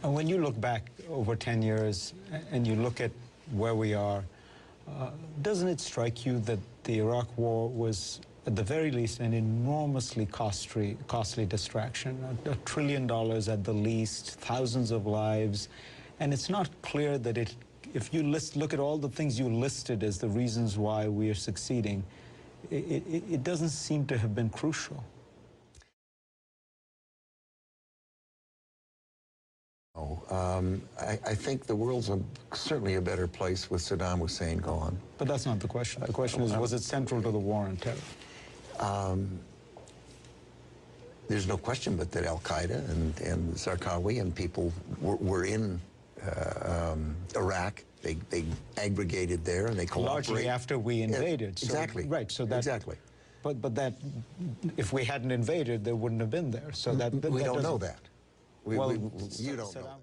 And when you look back over 10 years and you look at where we are, doesn't it strike you that the Iraq War was, at the very least, an enormously costly distraction? $1 trillion at the least, thousands of lives, and it's not clear that if you look at all the things you listed as the reasons why we are succeeding, it doesn't seem to have been crucial. I think the world's certainly a better place with Saddam Hussein gone. But that's not the question. The question is, was it central to the war on terror? There's no question but that Al-Qaeda and Zarqawi and people were in Iraq. They aggregated there and they cooperated. Largely after we invaded. Yeah, exactly. So, right. So that, exactly. But that, if we hadn't invaded, they wouldn't have been there. So that we don't know that. You don't know that.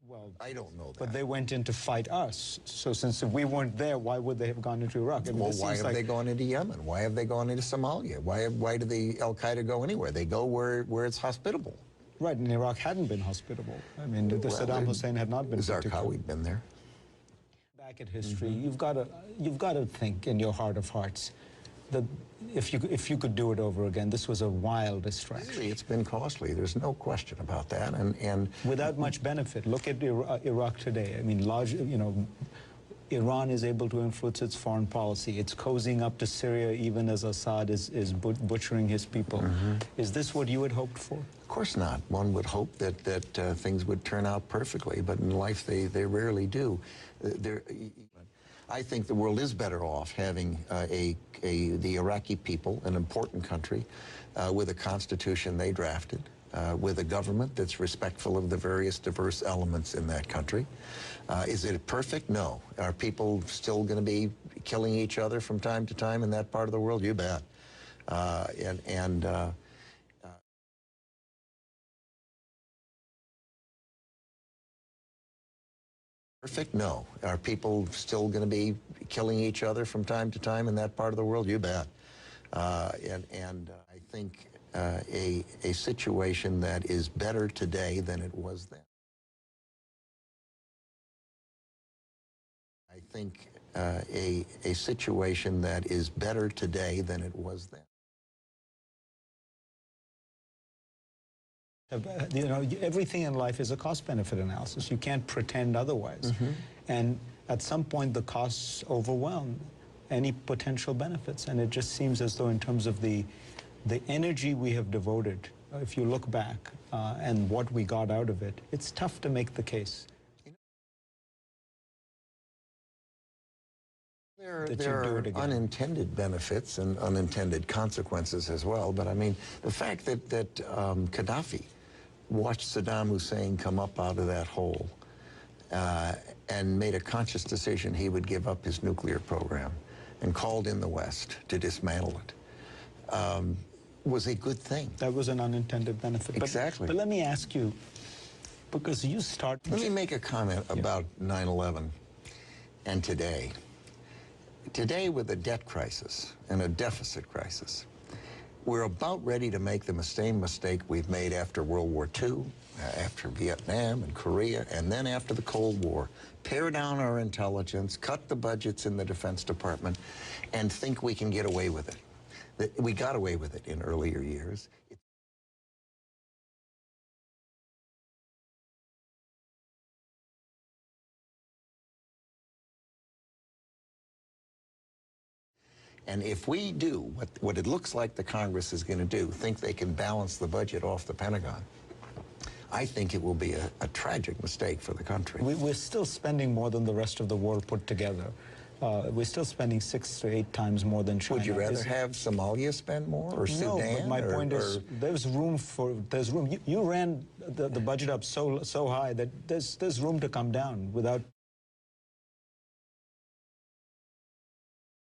Well, I don't know that. But they went in to fight us. So since we weren't there, why would they have gone into Iraq? I mean, well, why have they gone into Yemen? Why have they gone into Somalia? Why do the Al-Qaeda go anywhere? They go where it's hospitable. Right, and Iraq hadn't been hospitable. I mean, Saddam Hussein had not been. Zarqawi'd been there. Back at history, you've got to think in your heart of hearts that if you could do it over again, this was a wild distraction. Really, it's been costly. There's no question about that, and without much benefit. Look at Iraq today. I mean, Iran is able to influence its foreign policy. It's cozying up to Syria even as Assad is butchering his people. Is this what you had hoped for? Of course not. One would hope that things would turn out perfectly, but in life they rarely do. I think the world is better off having the Iraqi people, an important country, with a constitution they drafted, with a government that's respectful of the various diverse elements in that country. Is it perfect? No. Are people still going to be killing each other from time to time in that part of the world? You bet. Perfect? No. Are people still going to be killing each other from time to time in that part of the world? You bet. I think a situation that is better today than it was then. I think a situation that is better today than it was then. You know, everything in life is a cost-benefit analysis. You can't pretend otherwise. And at some point, the costs overwhelm any potential benefits. And it just seems as though in terms of the energy we have devoted, if you look back and what we got out of it, it's tough to make the case. There are unintended benefits and unintended consequences as well. But I mean, the fact that Gaddafi watched Saddam Hussein come up out of that hole and made a conscious decision he would give up his nuclear program and called in the West to dismantle it was a good thing. That was an unintended benefit. Exactly. But let me ask you, because you start... Let me make a comment about 9/11 and today. Today, with a debt crisis and a deficit crisis, we're about ready to make the same mistake we've made after World War II, after Vietnam and Korea, and then after the Cold War. Pare down our intelligence, cut the budgets in the Defense Department, and think we can get away with it. We got away with it in earlier years. And if we do what it looks like the Congress is going to do, think they can balance the budget off the Pentagon, I think it will be a tragic mistake for the country. We're still spending more than the rest of the world put together. We're still spending 6 to 8 times more than China. Would you rather have Somalia spend more, or Sudan? No, but my point is there's room. You ran the budget up so high that there's room to come down without